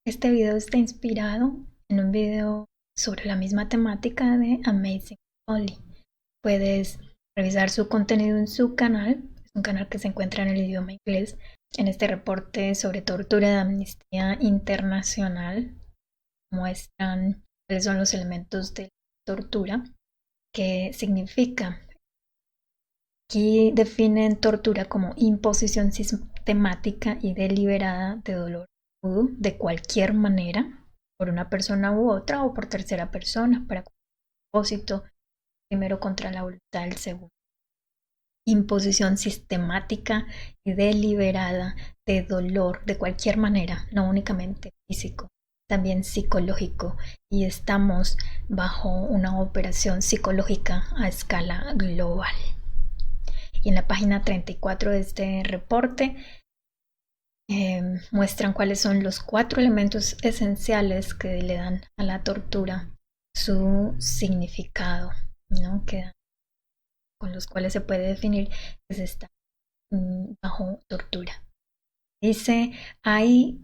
Este video está inspirado en un video sobre la misma temática de Amazing Polly. Puedes revisar su contenido en su canal. Es un canal que se encuentra en el idioma inglés. En este reporte sobre tortura de Amnistía Internacional muestran cuáles son los elementos de tortura, qué significa. Aquí definen tortura como imposición sistemática y deliberada de dolor agudo de cualquier manera por una persona u otra o por tercera persona para propósito, primero contra la voluntad del segundo. Imposición sistemática y deliberada de dolor de cualquier manera, no únicamente físico, también psicológico, y estamos bajo una operación psicológica a escala global. Y en la página 34 de este reporte muestran cuáles son los 4 elementos esenciales que le dan a la tortura su significado, ¿no? Con los cuales se puede definir que se está bajo tortura. Dice, hay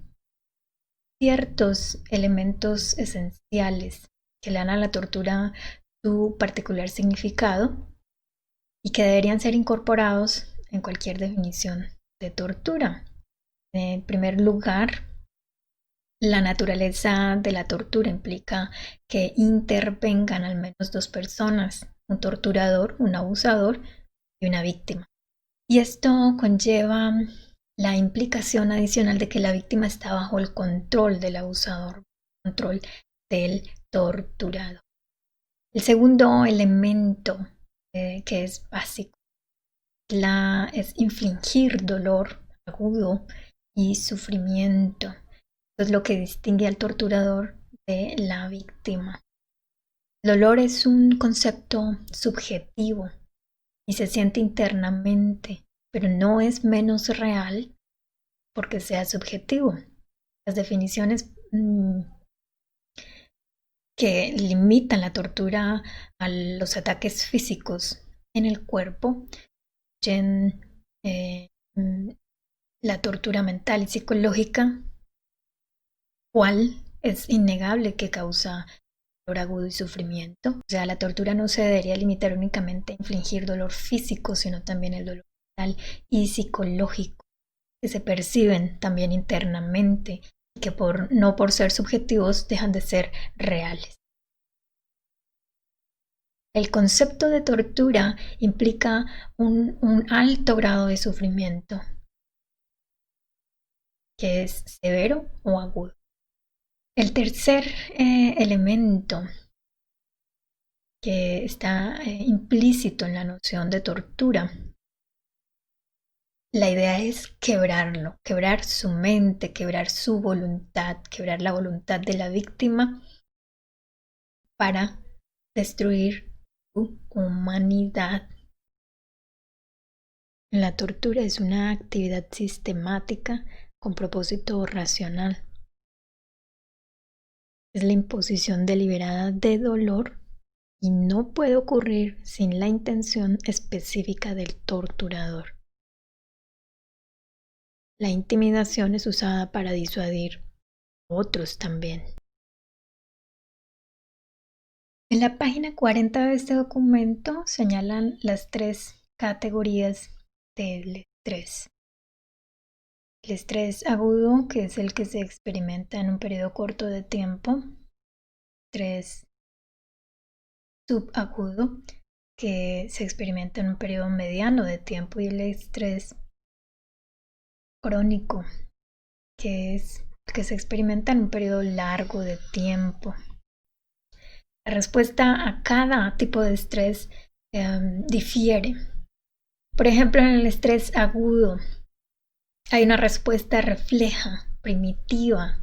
ciertos elementos esenciales que le dan a la tortura su particular significado y que deberían ser incorporados en cualquier definición de tortura. En primer lugar, la naturaleza de la tortura implica que intervengan al menos 2 personas, un torturador, un abusador y una víctima. Y esto conlleva la implicación adicional de que la víctima está bajo el control del abusador, control del torturado. El segundo elemento que es básico es infligir dolor agudo y sufrimiento. Esto es lo que distingue al torturador de la víctima. El dolor es un concepto subjetivo y se siente internamente, pero no es menos real porque sea subjetivo. Las definiciones que limitan la tortura a los ataques físicos en el cuerpo incluyen la tortura mental y psicológica, cual es innegable que causa dolor agudo y sufrimiento. O sea, la tortura no se debería limitar únicamente a infligir dolor físico, sino también el dolor mental y psicológico, que se perciben también internamente y que no por ser subjetivos dejan de ser reales. El concepto de tortura implica un alto grado de sufrimiento, que es severo o agudo. El tercer elemento que está implícito en la noción de tortura, la idea es quebrarlo, quebrar su mente, quebrar su voluntad, quebrar la voluntad de la víctima para destruir su humanidad. La tortura es una actividad sistemática con propósito racional. Es la imposición deliberada de dolor y no puede ocurrir sin la intención específica del torturador. La intimidación es usada para disuadir a otros también. En la página 40 de este documento señalan las 3 categorías del estrés. El estrés agudo, que es el que se experimenta en un periodo corto de tiempo. Estrés subagudo, que se experimenta en un periodo mediano de tiempo. Y el estrés crónico, que es el que se experimenta en un periodo largo de tiempo. La respuesta a cada tipo de estrés difiere. Por ejemplo, en el estrés agudo hay una respuesta refleja, primitiva.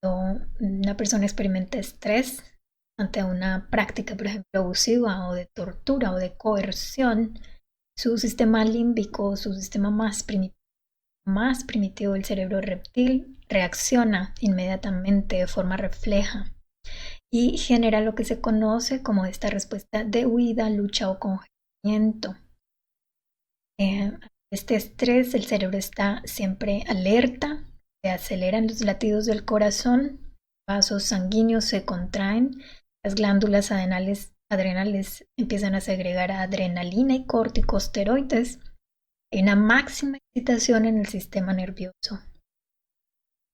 Cuando una persona experimenta estrés ante una práctica, por ejemplo, abusiva o de tortura o de coerción, su sistema límbico, su sistema más primitivo del cerebro reptil, reacciona inmediatamente de forma refleja y genera lo que se conoce como esta respuesta de huida, lucha o congelamiento. Este estrés, el cerebro está siempre alerta, se aceleran los latidos del corazón, vasos sanguíneos se contraen, las glándulas adrenales empiezan a segregar adrenalina y corticosteroides. Hay una máxima excitación en el sistema nervioso.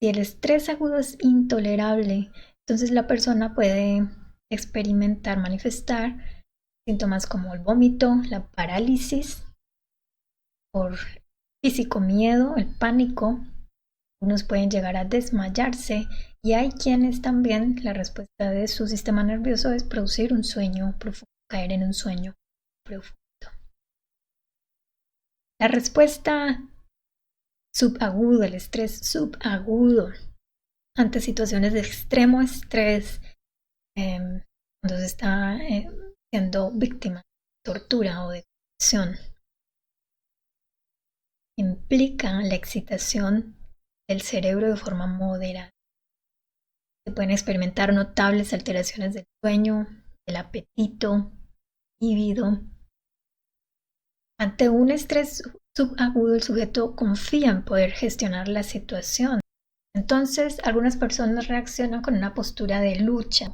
Si el estrés agudo es intolerable, entonces la persona puede manifestar síntomas como el vómito, la parálisis, por físico miedo, el pánico. Algunos pueden llegar a desmayarse y hay quienes también la respuesta de su sistema nervioso es producir un sueño profundo, caer en un sueño profundo. La respuesta subaguda, el estrés subagudo ante situaciones de extremo estrés, cuando se está siendo víctima de tortura o de coacción, implica la excitación del cerebro de forma moderada. Se pueden experimentar notables alteraciones del sueño, del apetito, líbido. Ante un estrés subagudo, el sujeto confía en poder gestionar la situación. Entonces, algunas personas reaccionan con una postura de lucha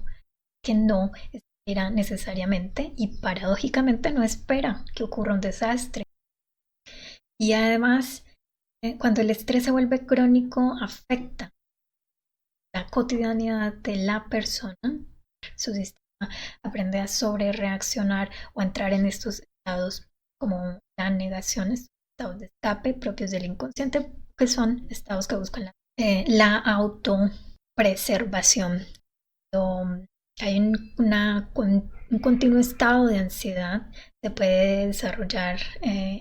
que no espera necesariamente y paradójicamente no espera que ocurra un desastre. Y además, cuando el estrés se vuelve crónico, afecta la cotidianidad de la persona. Su sistema aprende a sobrereaccionar o a entrar en estos estados como la negación, estados de escape propios del inconsciente, que son estados que buscan la autopreservación. Hay un continuo estado de ansiedad, se puede desarrollar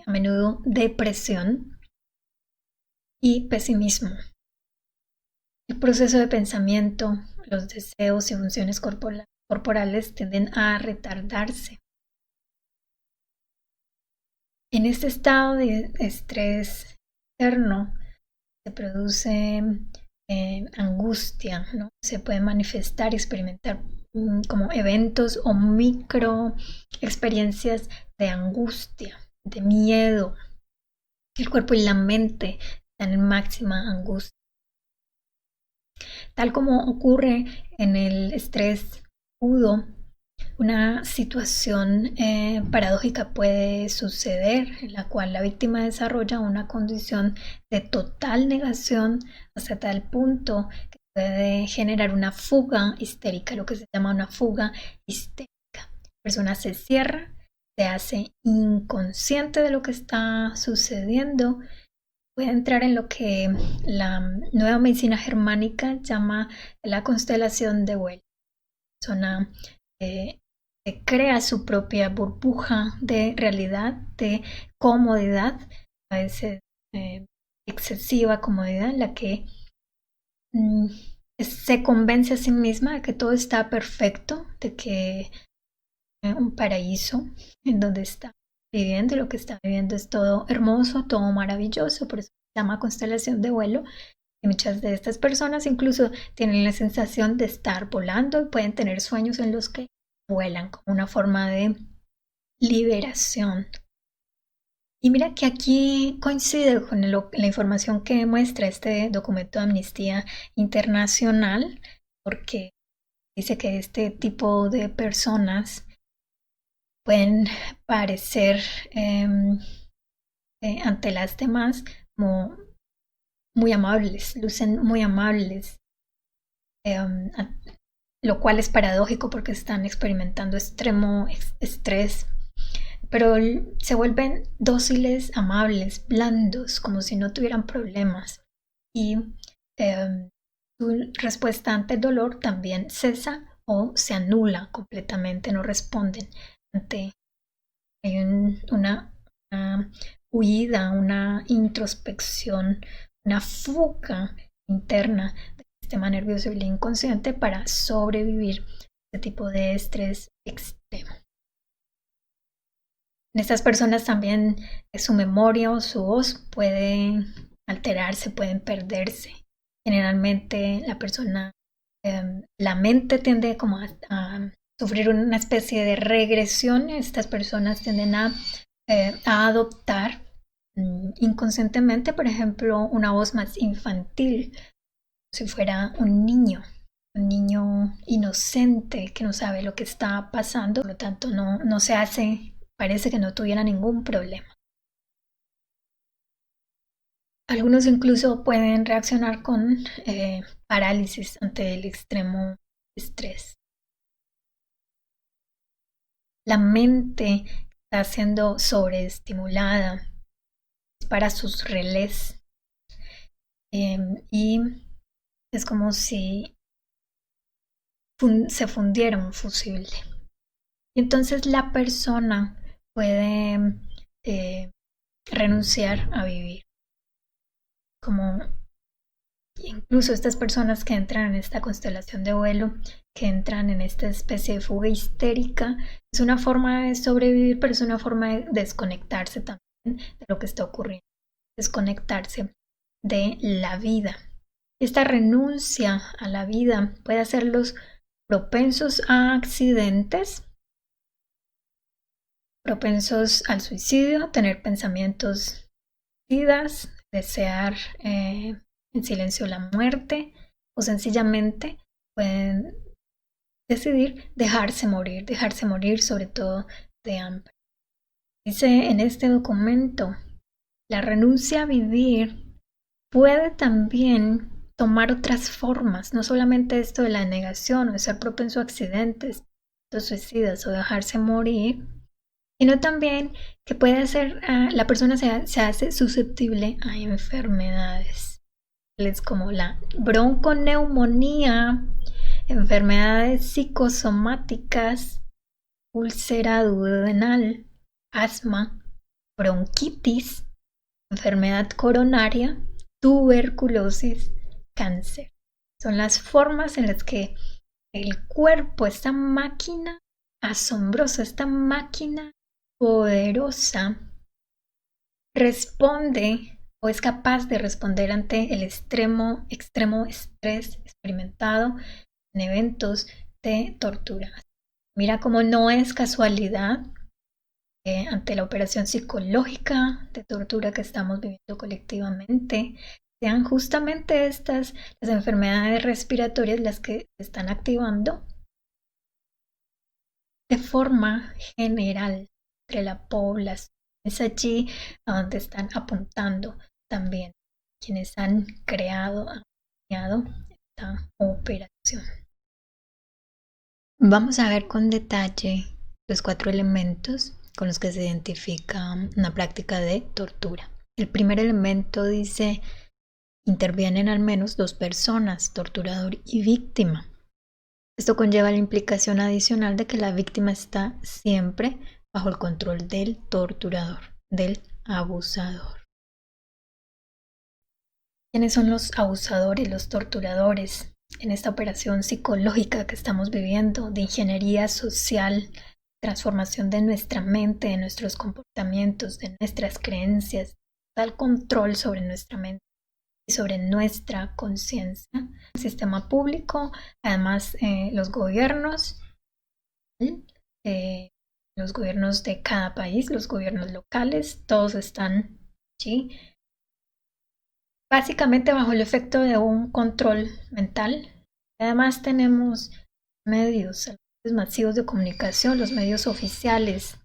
a menudo depresión y pesimismo. El proceso de pensamiento, los deseos y funciones corporales tienden a retardarse. En este estado de estrés externo se produce angustia, ¿no? Se puede manifestar y experimentar como eventos o micro experiencias de angustia, de miedo. El cuerpo y la mente están en máxima angustia. Tal como ocurre en el estrés agudo, una situación paradójica puede suceder en la cual la víctima desarrolla una condición de total negación hasta tal punto que puede generar una fuga histérica, lo que se llama una fuga histérica. La persona se cierra, se hace inconsciente de lo que está sucediendo, puede entrar en lo que la nueva medicina germánica llama la constelación de Weyl. La persona crea su propia burbuja de realidad, de comodidad, a veces excesiva comodidad, en la que se convence a sí misma de que todo está perfecto, de que un paraíso en donde está viviendo, y lo que está viviendo es todo hermoso, todo maravilloso. Por eso se llama constelación de vuelo. Y muchas de estas personas incluso tienen la sensación de estar volando y pueden tener sueños en los que vuelan como una forma de liberación. Y mira que aquí coincide con la información que muestra este documento de Amnistía Internacional, porque dice que este tipo de personas pueden parecer ante las demás como muy amables, lucen muy amables, lo cual es paradójico porque están experimentando extremo estrés, pero se vuelven dóciles, amables, blandos, como si no tuvieran problemas. Y su respuesta ante el dolor también cesa o se anula completamente, no responden hay una huida, una introspección, una fuga interna del sistema nervioso y el inconsciente para sobrevivir este tipo de estrés extremo. En estas personas también su memoria o su voz puede alterarse, pueden perderse. Generalmente la mente tiende como a sufrir una especie de regresión. Estas personas tienden a adoptar inconscientemente, por ejemplo, una voz más infantil, si fuera un niño inocente que no sabe lo que está pasando, por lo tanto no se hace, parece que no tuviera ningún problema. Algunos incluso pueden reaccionar con parálisis ante el extremo estrés. La mente está siendo sobreestimulada para sus relés y es como si se fundiera un fusible. Y entonces la persona puede renunciar a vivir. Como incluso estas personas que entran en esta constelación de vuelo, que entran en esta especie de fuga histérica, es una forma de sobrevivir, pero es una forma de desconectarse también de lo que está ocurriendo, desconectarse de la vida. Esta renuncia a la vida puede hacerlos propensos a accidentes, propensos al suicidio, tener pensamientos suicidas, desear en silencio la muerte, o sencillamente pueden decidir dejarse morir sobre todo de hambre. Dice en este documento, la renuncia a vivir puede también tomar otras formas, no solamente esto de la negación o de ser propenso a accidentes, suicidas o dejarse morir, sino también que puede hacer, la persona se hace susceptible a enfermedades, como la bronconeumonía, enfermedades psicosomáticas, úlcera duodenal, asma, bronquitis, enfermedad coronaria, tuberculosis, cáncer. Son las formas en las que el cuerpo, esta máquina asombrosa, esta máquina poderosa, responde o es capaz de responder ante el extremo estrés experimentado en eventos de tortura. Mira cómo no es casualidad ante la operación psicológica de tortura que estamos viviendo colectivamente, sean justamente estas las enfermedades respiratorias las que se están activando de forma general entre la población. Es allí a donde están apuntando también quienes han creado esta operación. Vamos a ver con detalle los 4 elementos con los que se identifica una práctica de tortura. El primer elemento dice: intervienen al menos 2 personas, torturador y víctima. Esto conlleva la implicación adicional de que la víctima está siempre bajo el control del torturador, del abusador. ¿Quiénes son los abusadores, los torturadores en esta operación psicológica que estamos viviendo de ingeniería social, transformación de nuestra mente, de nuestros comportamientos, de nuestras creencias, tal control sobre nuestra mente y sobre nuestra conciencia? El sistema público, además los gobiernos de cada país, los gobiernos locales, todos están allí, básicamente bajo el efecto de un control mental. Además tenemos medios masivos de comunicación, los medios oficiales,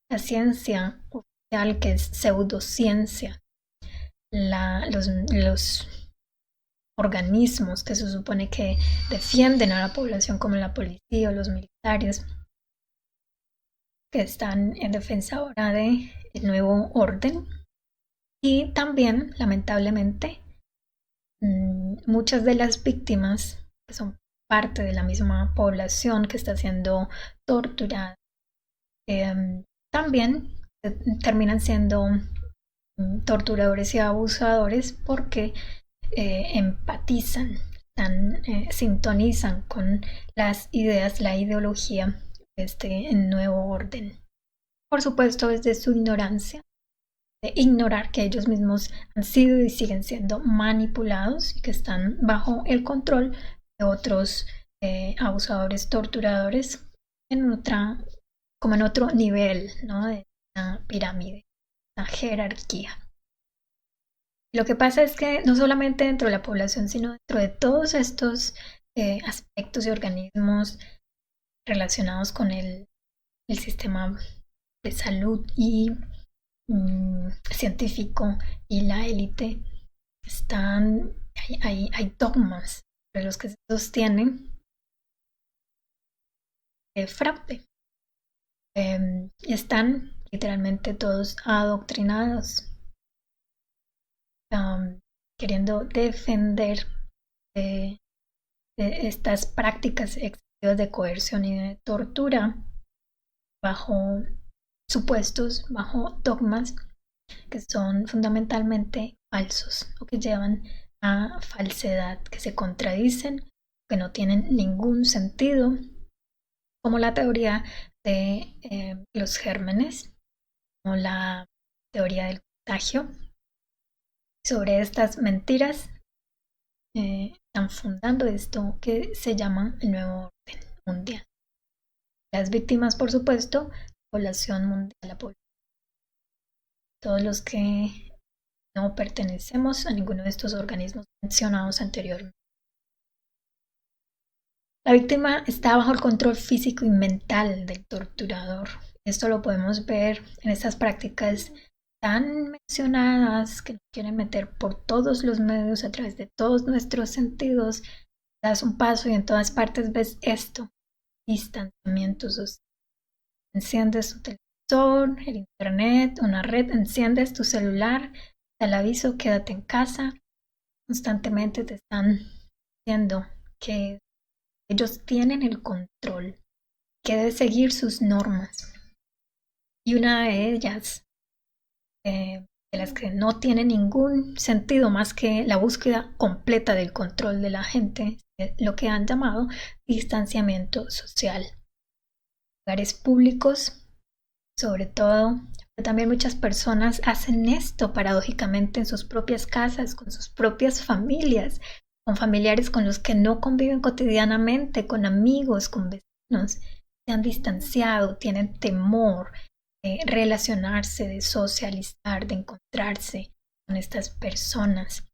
la ciencia oficial que es pseudociencia, los organismos que se supone que defienden a la población como la policía o los militares que están en defensa ahora del nuevo orden. Y también, lamentablemente, muchas de las víctimas que son parte de la misma población que está siendo torturada también terminan siendo torturadores y abusadores porque empatizan, sintonizan con las ideas, la ideología de este nuevo orden. Por supuesto, desde su ignorancia, de ignorar que ellos mismos han sido y siguen siendo manipulados y que están bajo el control de otros abusadores, torturadores como en otro nivel, ¿no?, de la pirámide, la jerarquía. Lo que pasa es que no solamente dentro de la población, sino dentro de todos estos aspectos y organismos relacionados con el sistema de salud y científico y la élite, hay dogmas de los que se sostienen de fraude. Están literalmente todos adoctrinados, queriendo defender de estas prácticas excesivas de coerción y de tortura bajo supuestos, bajo dogmas que son fundamentalmente falsos o que llevan a falsedad, que se contradicen, que no tienen ningún sentido, como la teoría de los gérmenes o la teoría del contagio. Sobre estas mentiras están fundando esto que se llama el nuevo orden mundial. Las víctimas, por supuesto, población mundial, la población. Todos los que no pertenecemos a ninguno de estos organismos mencionados anteriormente. La víctima está bajo el control físico y mental del torturador. Esto lo podemos ver en estas prácticas tan mencionadas que nos quieren meter por todos los medios a través de todos nuestros sentidos. Das un paso y en todas partes ves esto: distanciamiento social. Enciendes tu televisor, el internet, una red, enciendes tu celular, el aviso, quédate en casa. Constantemente te están diciendo que ellos tienen el control, que debes seguir sus normas. Y una de ellas, de las que no tiene ningún sentido más que la búsqueda completa del control de la gente, lo que han llamado distanciamiento social. Lugares públicos, sobre todo, pero también muchas personas hacen esto paradójicamente en sus propias casas, con sus propias familias, con familiares con los que no conviven cotidianamente, con amigos, con vecinos. Se han distanciado, tienen temor de relacionarse, de socializar, de encontrarse con estas personas.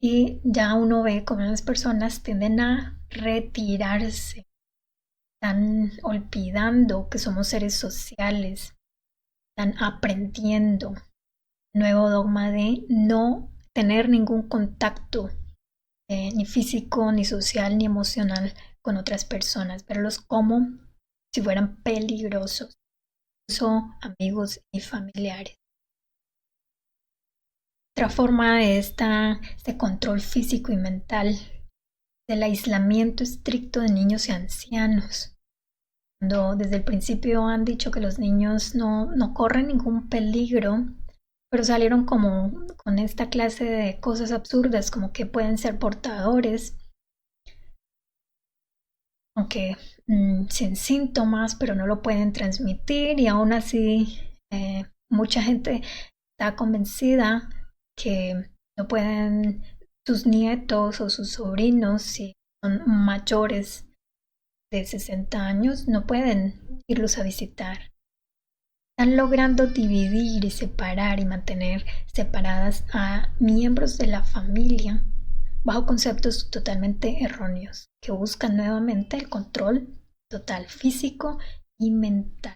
Y ya uno ve cómo las personas tienden a retirarse, están olvidando que somos seres sociales, están aprendiendo nuevo dogma de no tener ningún contacto ni físico, ni social, ni emocional con otras personas, verlos como si fueran peligrosos, incluso amigos y familiares. Otra forma de este control físico y mental, del aislamiento estricto de niños y ancianos. Cuando desde el principio han dicho que los niños no corren ningún peligro, pero salieron como con esta clase de cosas absurdas, como que pueden ser portadores, aunque sin síntomas, pero no lo pueden transmitir, y aún así mucha gente está convencida que no pueden sus nietos o sus sobrinos, si son mayores de 60 años, no pueden irlos a visitar. Están logrando dividir y separar y mantener separadas a miembros de la familia bajo conceptos totalmente erróneos que buscan nuevamente el control total físico y mental.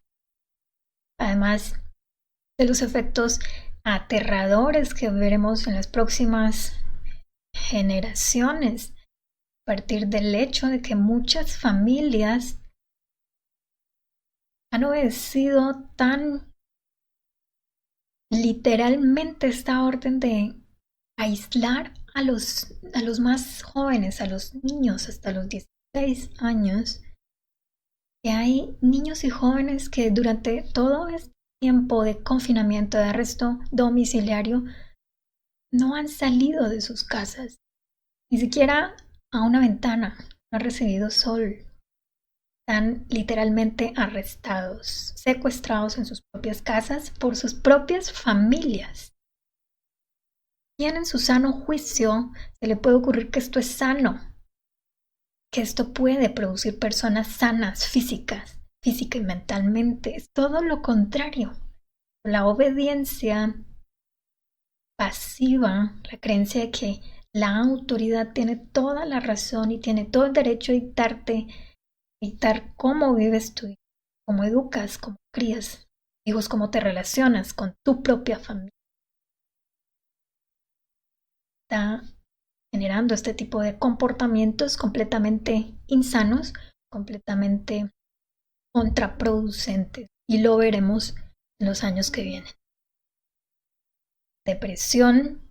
Además de los efectos aterradores que veremos en las próximas generaciones, a partir del hecho de que muchas familias han obedecido tan literalmente esta orden de aislar a los más jóvenes, a los niños hasta los 16 años, que hay niños y jóvenes que durante todo este tiempo de confinamiento, de arresto domiciliario, no han salido de sus casas, ni siquiera a una ventana, no han recibido sol. Están literalmente arrestados, secuestrados en sus propias casas por sus propias familias. ¿Quién en su sano juicio se le puede ocurrir que esto es sano? Que esto puede producir personas sanas física y mentalmente. Es todo lo contrario. La obediencia pasiva, la creencia de que la autoridad tiene toda la razón y tiene todo el derecho a dictar cómo vives tu vida, cómo educas, cómo crías hijos, cómo te relacionas con tu propia familia. Está generando este tipo de comportamientos completamente insanos, completamente contraproducentes, y lo veremos en los años que vienen. Depresión,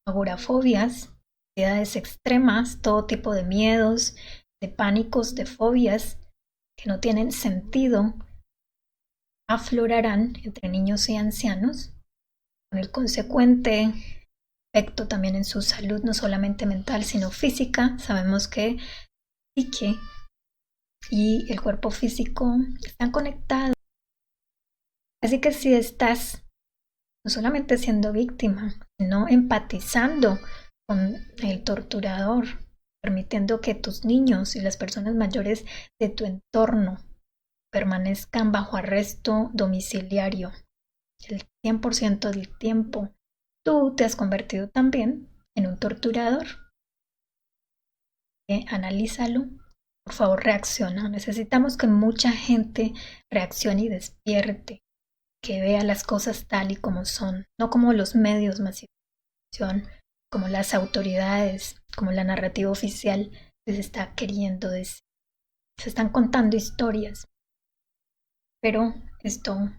agorafobias, ansiedades extremas, todo tipo de miedos, de pánicos, de fobias que no tienen sentido, aflorarán entre niños y ancianos, con el consecuente efecto también en su salud, no solamente mental, sino física. Sabemos que psique y el cuerpo físico están conectados. Así que si estás no solamente siendo víctima, sino empatizando con el torturador, permitiendo que tus niños y las personas mayores de tu entorno permanezcan bajo arresto domiciliario el 100% del tiempo, tú te has convertido también en un torturador. Analízalo, por favor, reacciona. Necesitamos que mucha gente reaccione y despierte, que vea las cosas tal y como son, no como los medios masivos, como las autoridades, como la narrativa oficial les está queriendo decir. Se están contando historias, pero esto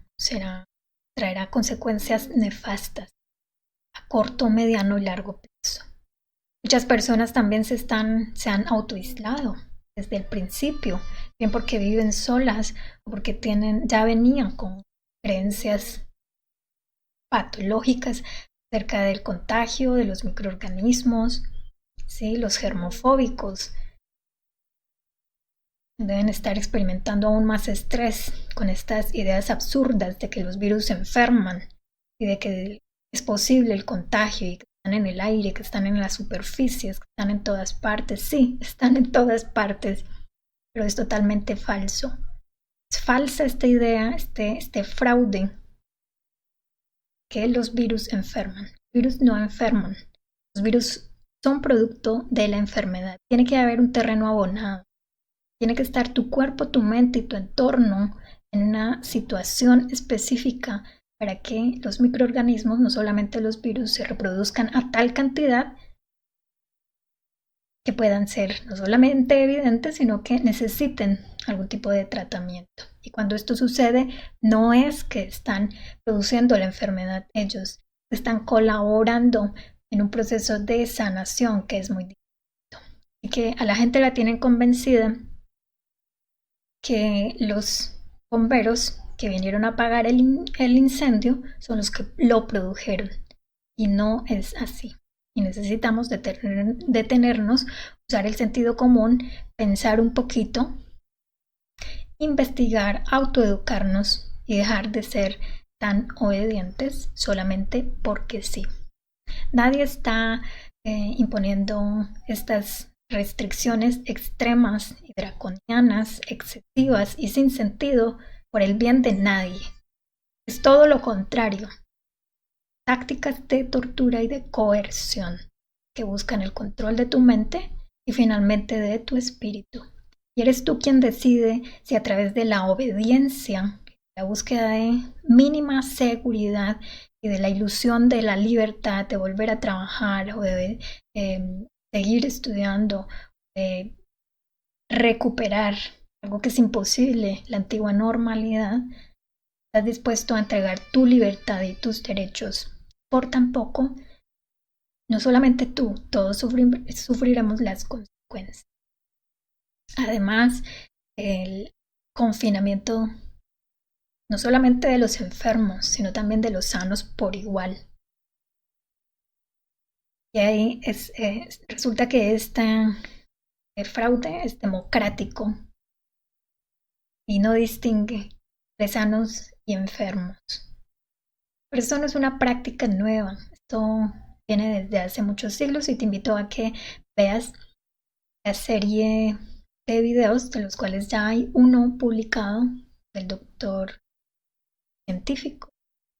traerá consecuencias nefastas a corto, mediano y largo plazo. Muchas personas también se han autoaislado desde el principio, bien porque viven solas o porque ya venían con creencias patológicas acerca del contagio de los microorganismos, ¿sí? Los germofóbicos deben estar experimentando aún más estrés con estas ideas absurdas de que los virus enferman y de que es posible el contagio y que están en el aire, que están en las superficies, que están en todas partes. Sí, están en todas partes, pero es totalmente falso. Es falsa esta idea, este fraude, que los virus enferman. Los virus no enferman. Los virus son producto de la enfermedad. Tiene que haber un terreno abonado. Tiene que estar tu cuerpo, tu mente y tu entorno en una situación específica para que los microorganismos, no solamente los virus, se reproduzcan a tal cantidad que puedan ser no solamente evidentes, sino que necesiten algún tipo de tratamiento. Y cuando esto sucede, no es que están produciendo la enfermedad ellos, están colaborando en un proceso de sanación que es muy distinto. Y que a la gente la tienen convencida que los bomberos que vinieron a apagar el incendio son los que lo produjeron. Y no es así. Y necesitamos detenernos, usar el sentido común, pensar un poquito, investigar, autoeducarnos y dejar de ser tan obedientes solamente porque sí. Nadie está imponiendo estas restricciones extremas y draconianas, excesivas y sin sentido por el bien de nadie. Es todo lo contrario. Tácticas de tortura y de coerción que buscan el control de tu mente y finalmente de tu espíritu. Y eres tú quien decide si a través de la obediencia, la búsqueda de mínima seguridad y de la ilusión de la libertad de volver a trabajar o de seguir estudiando, de recuperar algo que es imposible, la antigua normalidad, estás dispuesto a entregar tu libertad y tus derechos por tan poco. No solamente tú, todos sufriremos las consecuencias. Además, el confinamiento no solamente de los enfermos, sino también de los sanos por igual. Y ahí resulta que este fraude es democrático y no distingue de sanos y enfermos. Pero esto no es una práctica nueva, esto viene desde hace muchos siglos y te invito a que veas la serie de videos, de los cuales ya hay uno publicado del doctor científico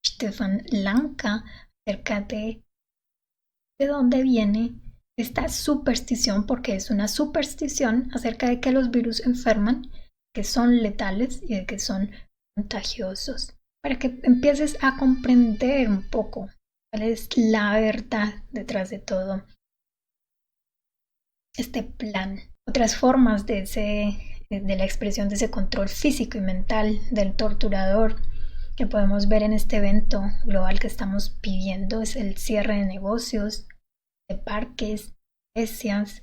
Stefan Lanka acerca de de dónde viene esta superstición, porque es una superstición acerca de que los virus enferman, que son letales y de que son contagiosos, para que empieces a comprender un poco cuál es la verdad detrás de todo este plan. Otras formas de la expresión de ese control físico y mental del torturador que podemos ver en este evento global que estamos viviendo es el cierre de negocios, de parques, iglesias,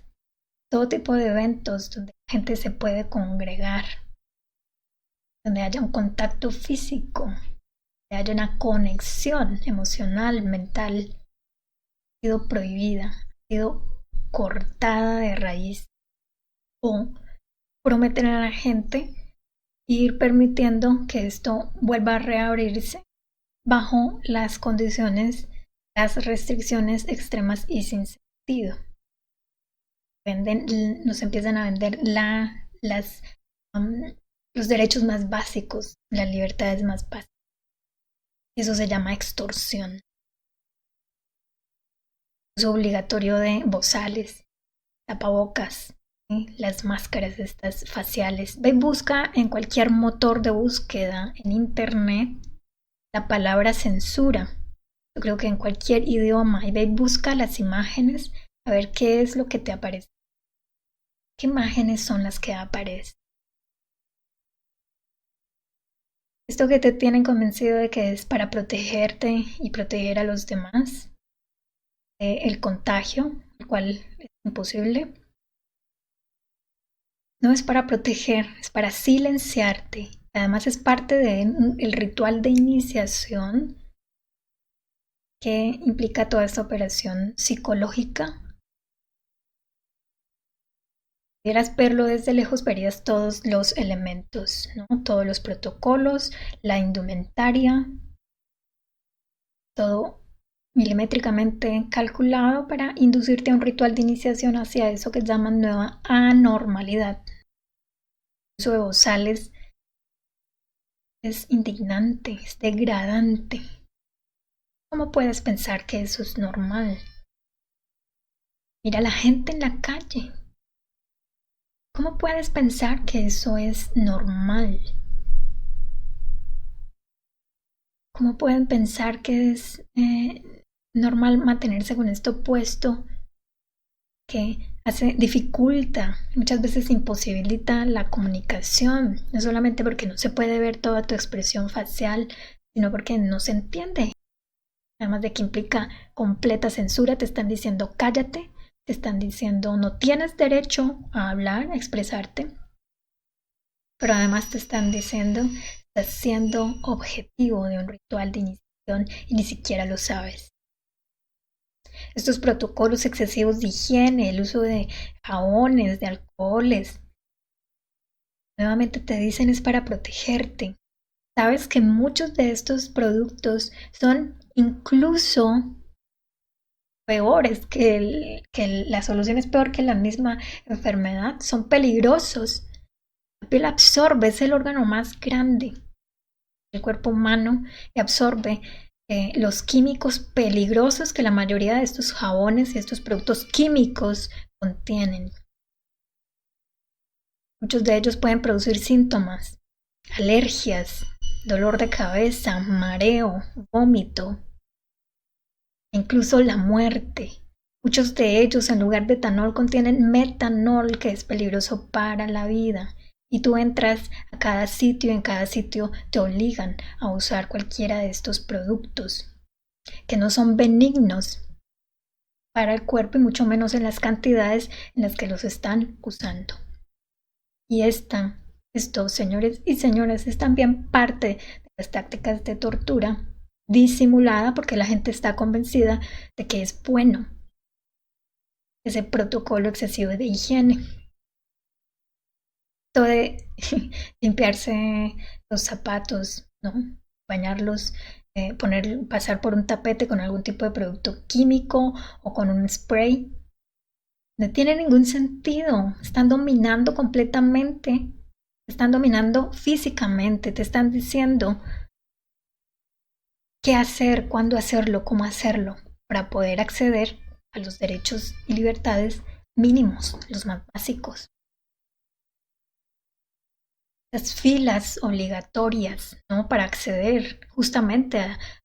todo tipo de eventos donde la gente se puede congregar, donde haya un contacto físico, donde haya una conexión emocional, mental, ha sido prohibida, ha sido cortada de raíz, o prometer a la gente ir permitiendo que esto vuelva a reabrirse bajo las condiciones, las restricciones extremas y sin sentido. Nos empiezan a vender los derechos más básicos, las libertades más básicas. Eso se llama extorsión. Uso obligatorio de bozales, tapabocas, ¿sí? Las máscaras estas faciales. Ve y busca en cualquier motor de búsqueda en internet la palabra censura. Yo creo que en cualquier idioma, y ve y busca las imágenes a ver qué es lo que te aparece. ¿Qué imágenes son las que aparecen? Esto que te tienen convencido de que es para protegerte y proteger a los demás, el contagio, el cual es imposible, no es para proteger, es para silenciarte. Además es parte del ritual de iniciación que implica toda esta operación psicológica. Si pudieras verlo desde lejos, verías todos los elementos, ¿no? Todos los protocolos, la indumentaria, todo milimétricamente calculado para inducirte a un ritual de iniciación hacia eso que llaman nueva anormalidad. El uso de bozales es indignante, es degradante. ¿Cómo puedes pensar que eso es normal? Mira a la gente en la calle. ¿Cómo puedes pensar que eso es normal? ¿Cómo pueden pensar que es normal mantenerse con esto puesto que dificulta, muchas veces imposibilita la comunicación? No solamente porque no se puede ver toda tu expresión facial, sino porque no se entiende. Además de que implica completa censura, te están diciendo cállate, te están diciendo no tienes derecho a hablar, a expresarte, pero además te están diciendo estás siendo objetivo de un ritual de iniciación y ni siquiera lo sabes. Estos protocolos excesivos de higiene, el uso de jabones, de alcoholes, nuevamente te dicen es para protegerte. Sabes que muchos de estos productos son incluso peores, que la solución es peor que la misma enfermedad, son peligrosos. La piel absorbe, es el órgano más grande del cuerpo humano y absorbe los químicos peligrosos que la mayoría de estos jabones y estos productos químicos contienen. Muchos de ellos pueden producir síntomas, alergias, dolor de cabeza, mareo, vómito, incluso la muerte. Muchos de ellos en lugar de etanol contienen metanol, que es peligroso para la vida. Y tú entras a cada sitio y en cada sitio te obligan a usar cualquiera de estos productos que no son benignos para el cuerpo y mucho menos en las cantidades en las que los están usando. Y estos señores y señoras es también parte de las tácticas de tortura disimulada porque la gente está convencida de que es bueno ese protocolo excesivo de higiene. Esto de limpiarse los zapatos, ¿no? Bañarlos, pasar por un tapete con algún tipo de producto químico o con un spray. No tiene ningún sentido. Están dominando completamente. Están dominando físicamente. Te están diciendo qué hacer, cuándo hacerlo, cómo hacerlo, para poder acceder a los derechos y libertades mínimos, los más básicos. Las filas obligatorias, ¿no? Para acceder justamente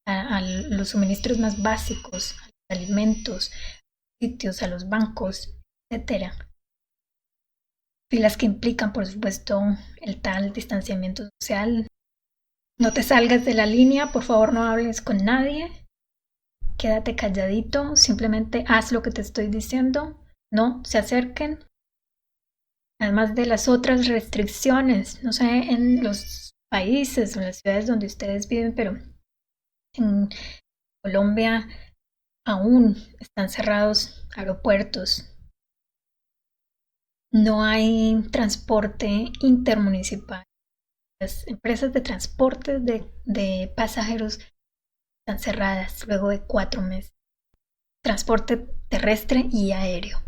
a los suministros más básicos, a los alimentos, sitios, a los bancos, etcétera. Filas que implican, por supuesto, el tal distanciamiento social. No te salgas de la línea, por favor no hables con nadie. Quédate calladito, simplemente haz lo que te estoy diciendo. No se acerquen. Además de las otras restricciones, no sé en los países o en las ciudades donde ustedes viven, pero en Colombia aún están cerrados aeropuertos. No hay transporte intermunicipal. Las empresas de transporte de pasajeros están cerradas luego de 4 meses. Transporte terrestre y aéreo.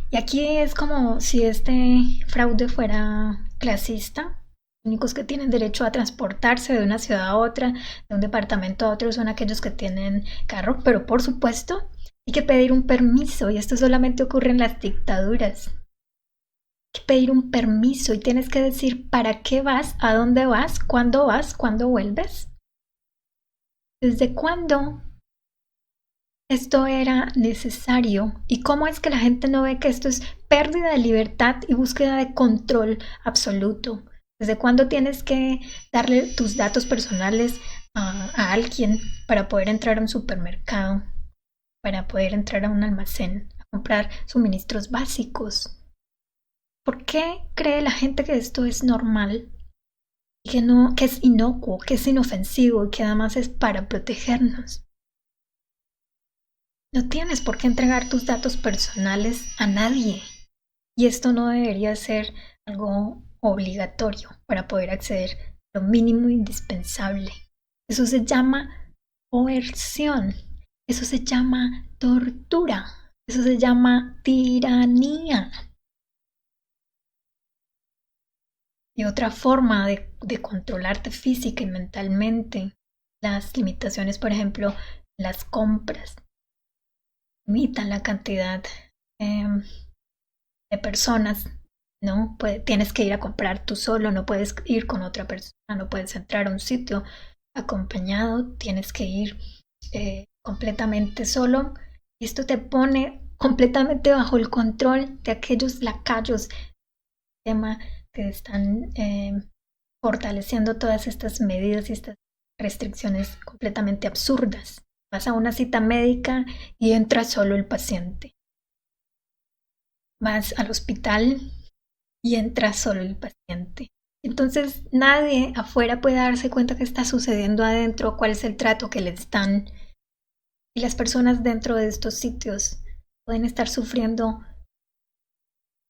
Y aquí es como si este fraude fuera clasista. Los únicos que tienen derecho a transportarse de una ciudad a otra, de un departamento a otro, son aquellos que tienen carro. Pero por supuesto, hay que pedir un permiso y esto solamente ocurre en las dictaduras. Hay que pedir un permiso y tienes que decir para qué vas, a dónde vas, cuándo vuelves. ¿Desde cuándo esto era necesario? ¿Y cómo es que la gente no ve que esto es pérdida de libertad y búsqueda de control absoluto? ¿Desde cuándo tienes que darle tus datos personales a alguien para poder entrar a un supermercado, para poder entrar a un almacén, a comprar suministros básicos? ¿Por qué cree la gente que esto es normal? Y que no, que es inocuo, que es inofensivo y que además es para protegernos. No tienes por qué entregar tus datos personales a nadie. Y esto no debería ser algo obligatorio para poder acceder a lo mínimo indispensable. Eso se llama coerción. Eso se llama tortura. Eso se llama tiranía. Y otra forma de controlarte física y mentalmente, las limitaciones, por ejemplo, las compras. Limitan la cantidad de personas, ¿no? Tienes que ir a comprar tú solo, no puedes ir con otra persona, no puedes entrar a un sitio acompañado, tienes que ir completamente solo. Y esto te pone completamente bajo el control de aquellos lacayos tema que están fortaleciendo todas estas medidas y estas restricciones completamente absurdas. Vas a una cita médica y entra solo el paciente. Vas al hospital y entra solo el paciente. Entonces nadie afuera puede darse cuenta qué está sucediendo adentro, cuál es el trato que les dan. Y las personas dentro de estos sitios pueden estar sufriendo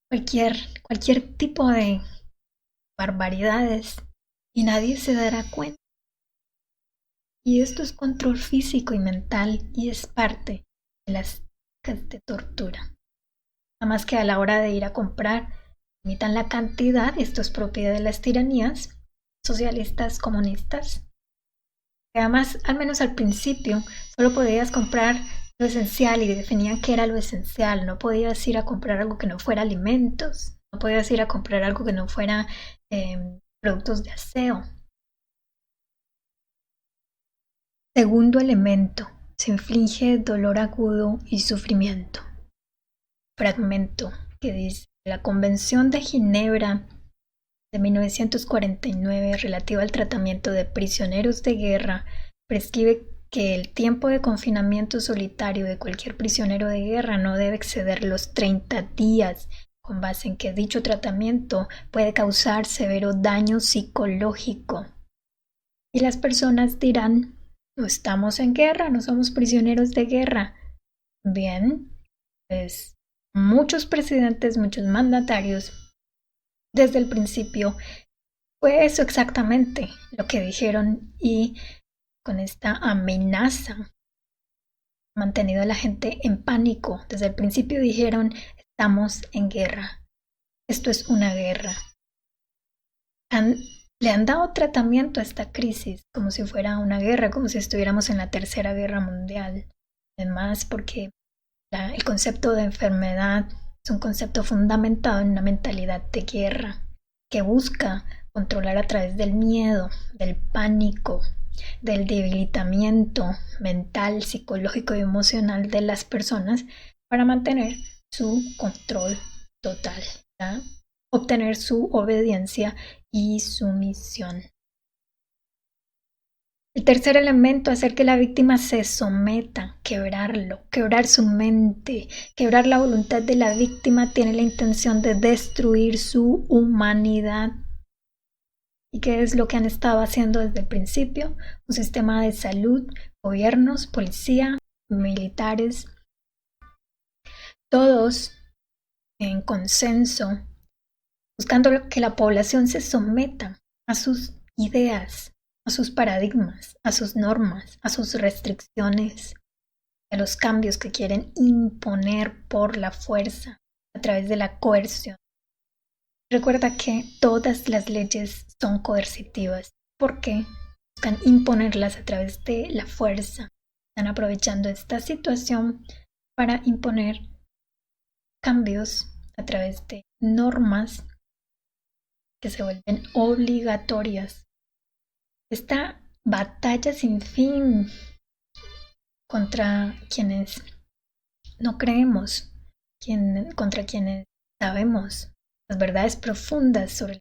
cualquier tipo de barbaridades y nadie se dará cuenta. Y esto es control físico y mental y es parte de las técnicas de tortura. Nada más que a la hora de ir a comprar, limitan la cantidad, y esto es propio de las tiranías socialistas, comunistas. Que además, al menos al principio, solo podías comprar lo esencial y definían qué era lo esencial. No podías ir a comprar algo que no fuera alimentos, no podías ir a comprar algo que no fuera productos de aseo. Segundo elemento, se inflige dolor agudo y sufrimiento. Fragmento que dice: la Convención de Ginebra de 1949 relativa al tratamiento de prisioneros de guerra prescribe que el tiempo de confinamiento solitario de cualquier prisionero de guerra no debe exceder los 30 días, con base en que dicho tratamiento puede causar severo daño psicológico. Y las personas dirán: no estamos en guerra, no somos prisioneros de guerra. Bien, pues muchos presidentes, muchos mandatarios, desde el principio fue eso exactamente lo que dijeron, y con esta amenaza mantenido a la gente en pánico. Desde el principio dijeron: estamos en guerra, esto es una guerra. Le han dado tratamiento a esta crisis como si fuera una guerra, como si estuviéramos en la Tercera Guerra Mundial. Además, porque El concepto de enfermedad es un concepto fundamentado en una mentalidad de guerra que busca controlar a través del miedo, del pánico, del debilitamiento mental, psicológico y emocional de las personas para mantener su control total, ¿ya? Obtener su obediencia y sumisión. El tercer elemento, hacer que la víctima se someta, quebrarlo, quebrar su mente, quebrar la voluntad de la víctima tiene la intención de destruir su humanidad. ¿Y qué es lo que han estado haciendo desde el principio? Un sistema de salud, gobiernos, policía, militares, todos en consenso, buscando que la población se someta a sus ideas, a sus paradigmas, a sus normas, a sus restricciones, a los cambios que quieren imponer por la fuerza, a través de la coerción. Recuerda que todas las leyes son coercitivas porque buscan imponerlas a través de la fuerza. Están aprovechando esta situación para imponer cambios a través de normas que se vuelven obligatorias. Esta batalla sin fin contra quienes no creemos, contra quienes sabemos las verdades profundas sobre lo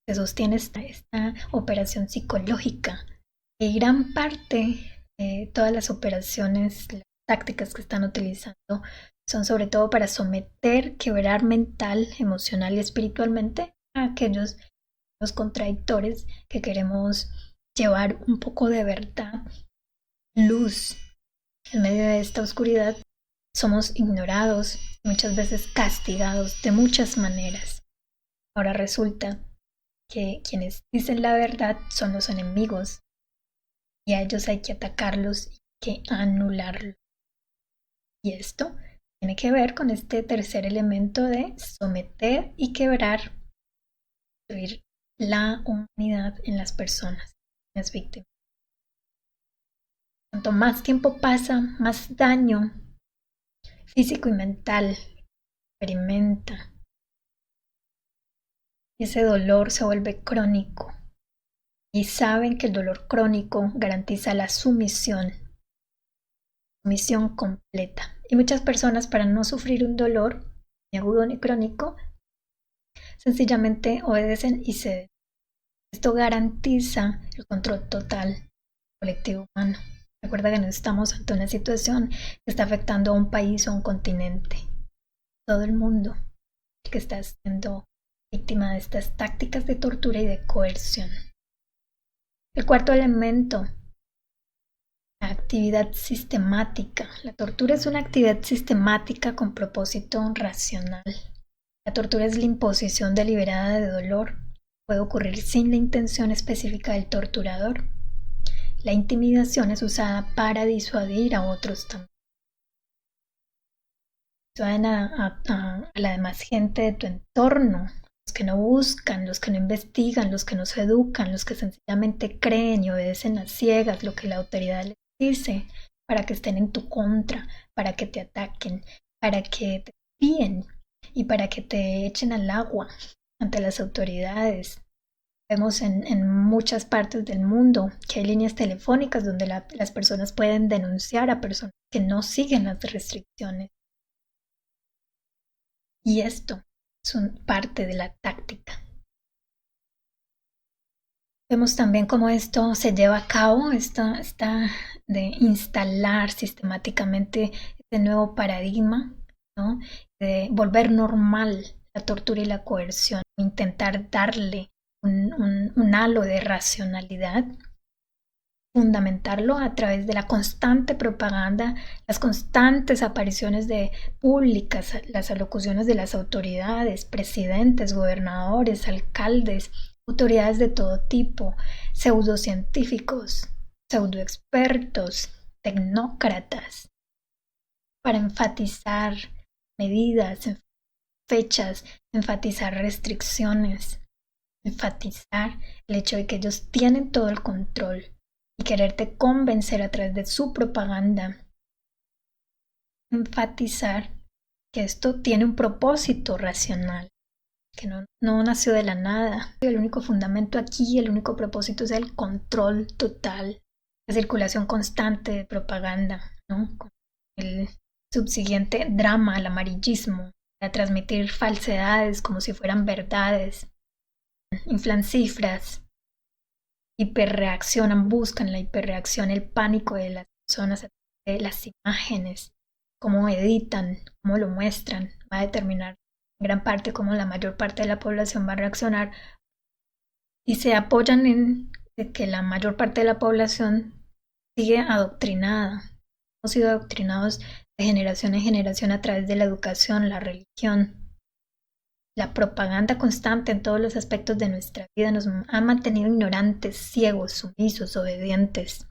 que sostiene esta operación psicológica. Y gran parte de todas las operaciones, las tácticas que están utilizando son sobre todo para someter, quebrar mental, emocional y espiritualmente a aquellos los contradictores que queremos llevar un poco de verdad, luz en medio de esta oscuridad. Somos ignorados, muchas veces castigados de muchas maneras. Ahora resulta que quienes dicen la verdad son los enemigos y a ellos hay que atacarlos y que anularlos. Y esto tiene que ver con este tercer elemento de someter y quebrar, destruir la humanidad en las personas, en las víctimas. Cuanto más tiempo pasa, más daño físico y mental experimenta. Ese dolor se vuelve crónico y saben que el dolor crónico garantiza la sumisión completa. Y muchas personas, para no sufrir un dolor ni agudo ni crónico, sencillamente obedecen y ceden. Esto garantiza el control total colectivo humano. Recuerda que no estamos ante una situación que está afectando a un país o a un continente. Todo el mundo que está siendo víctima de estas tácticas de tortura y de coerción. El cuarto elemento, la actividad sistemática. La tortura es una actividad sistemática con propósito racional. La tortura es la imposición deliberada de dolor. Puede ocurrir sin la intención específica del torturador. La intimidación es usada para disuadir a otros también. Disuaden a la demás gente de tu entorno, los que no buscan, los que no investigan, los que no se educan, los que sencillamente creen y obedecen a ciegas lo que la autoridad les dice, para que estén en tu contra, para que te ataquen, para que te espíen y para que te echen al agua ante las autoridades. Vemos en muchas partes del mundo que hay líneas telefónicas donde las personas pueden denunciar a personas que no siguen las restricciones. Y esto es parte de la táctica. Vemos también cómo esto se lleva a cabo, esta de instalar sistemáticamente este nuevo paradigma, ¿no? De volver normal la tortura y la coerción, intentar darle un halo de racionalidad, fundamentarlo a través de la constante propaganda, las constantes apariciones de públicas, las alocuciones de las autoridades, presidentes, gobernadores, alcaldes, autoridades de todo tipo, pseudocientíficos, pseudoexpertos, tecnócratas, para enfatizar medidas, fechas, enfatizar restricciones, enfatizar el hecho de que ellos tienen todo el control y quererte convencer a través de su propaganda enfatizar que esto tiene un propósito racional, que no nació de la nada. El único fundamento aquí, el único propósito es el control total, la circulación constante de propaganda, ¿no? El subsiguiente drama, el amarillismo, a transmitir falsedades como si fueran verdades, inflan cifras, hiperreaccionan, buscan la hiperreacción, el pánico de las personas, de las imágenes, cómo editan, cómo lo muestran, va a determinar en gran parte cómo la mayor parte de la población va a reaccionar, y se apoyan en que la mayor parte de la población sigue adoctrinada. Hemos sido adoctrinados de generación en generación a través de la educación, la religión. La propaganda constante en todos los aspectos de nuestra vida nos ha mantenido ignorantes, ciegos, sumisos, obedientes.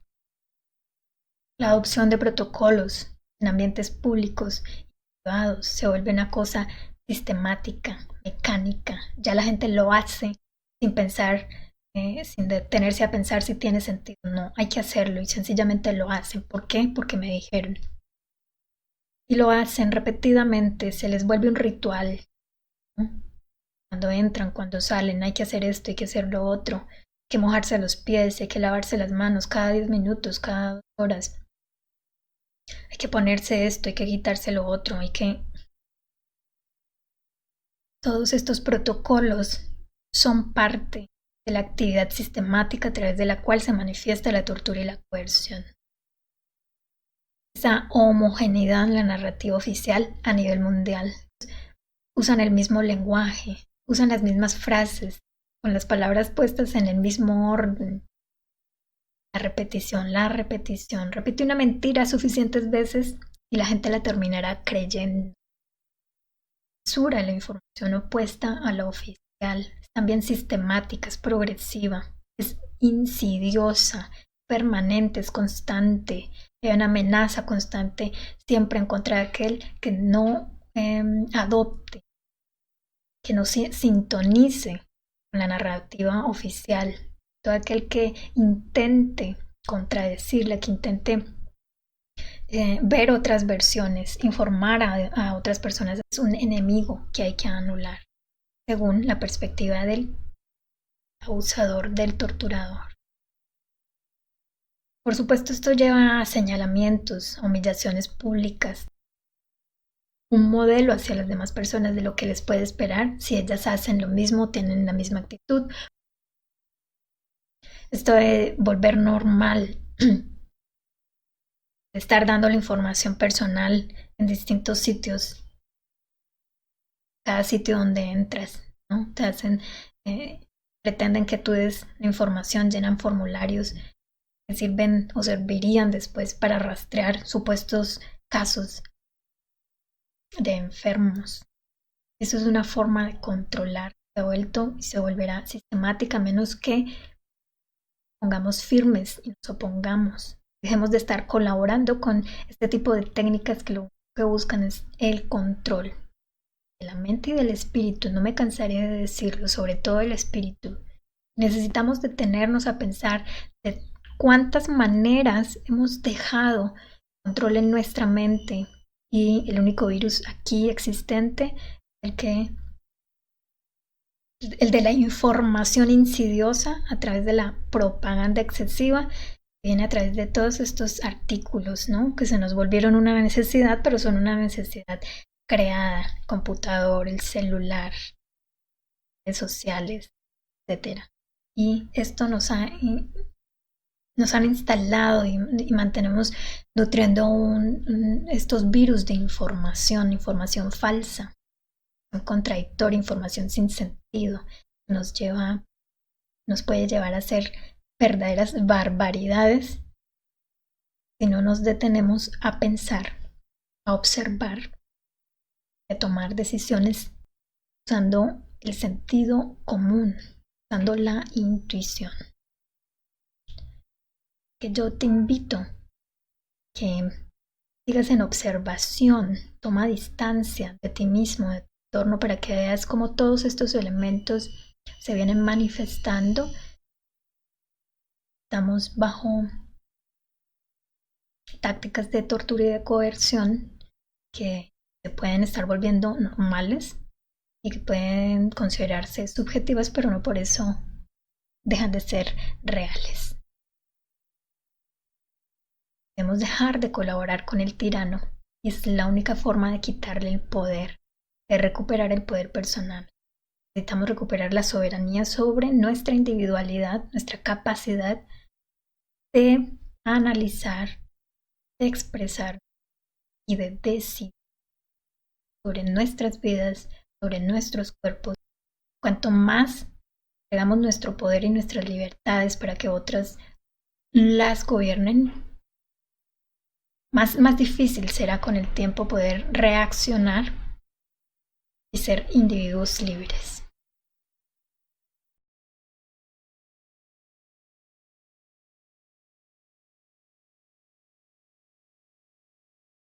La adopción de protocolos en ambientes públicos y privados se vuelve una cosa sistemática, mecánica. Ya la gente lo hace sin pensar, sin detenerse a pensar si tiene sentido. No, hay que hacerlo y sencillamente lo hacen. ¿Por qué? Porque me dijeron. Y lo hacen repetidamente, se les vuelve un ritual, ¿no? Cuando entran, cuando salen, hay que hacer esto, hay que hacer lo otro, hay que mojarse los pies, hay que lavarse las manos cada 10 minutos, cada 2 horas. Hay que ponerse esto, hay que quitarse lo otro, hay que... Todos estos protocolos son parte de la actividad sistemática a través de la cual se manifiesta la tortura y la coerción. Esa homogeneidad en la narrativa oficial a nivel mundial. Usan el mismo lenguaje, usan las mismas frases, con las palabras puestas en el mismo orden. La repetición. Repite una mentira suficientes veces y la gente la terminará creyendo. Censura la información opuesta a la oficial. Es también sistemática, es progresiva, es insidiosa, permanente, es constante. Hay una amenaza constante siempre en contra de aquel que no adopte, que no sintonice con la narrativa oficial. Todo aquel que intente contradecirla, que intente ver otras versiones, informar a otras personas, es un enemigo que hay que anular, según la perspectiva del abusador, del torturador. Por supuesto, esto lleva a señalamientos, humillaciones públicas, un modelo hacia las demás personas de lo que les puede esperar si ellas hacen lo mismo, tienen la misma actitud. Esto de volver normal, estar dando la información personal en distintos sitios, cada sitio donde entras, ¿no? Te hacen, pretenden que tú des la información, llenan formularios que sirven o servirían después para rastrear supuestos casos de enfermos. Eso es una forma de controlar. Se ha vuelto y se volverá sistemática, a menos que pongamos firmes y nos opongamos. Dejemos de estar colaborando con este tipo de técnicas que lo que buscan es el control de la mente y del espíritu. No me cansaré de decirlo, sobre todo el espíritu. Necesitamos detenernos a pensar de cuántas maneras hemos dejado control en nuestra mente, y el único virus aquí existente, el de la información insidiosa a través de la propaganda excesiva, viene a través de todos estos artículos, ¿no? Que se nos volvieron una necesidad, pero son una necesidad creada, el computador, el celular, redes sociales, etcétera. Y esto nos han instalado y mantenemos nutriendo estos virus de información falsa, contradictoria, información sin sentido, nos puede llevar a hacer verdaderas barbaridades si no nos detenemos a pensar, a observar, a tomar decisiones usando el sentido común, usando la intuición. Que yo te invito que sigas en observación, toma distancia de ti mismo, de tu entorno, para que veas cómo todos estos elementos se vienen manifestando. Estamos bajo tácticas de tortura y de coerción que se pueden estar volviendo normales y que pueden considerarse subjetivas, pero no por eso dejan de ser reales. Debemos dejar de colaborar con el tirano y es la única forma de quitarle el poder, de recuperar el poder personal. Necesitamos recuperar la soberanía sobre nuestra individualidad, nuestra capacidad de analizar, de expresar y de decidir sobre nuestras vidas, sobre nuestros cuerpos. Cuanto más le damos nuestro poder y nuestras libertades para que otras las gobiernen, más difícil será con el tiempo poder reaccionar y ser individuos libres.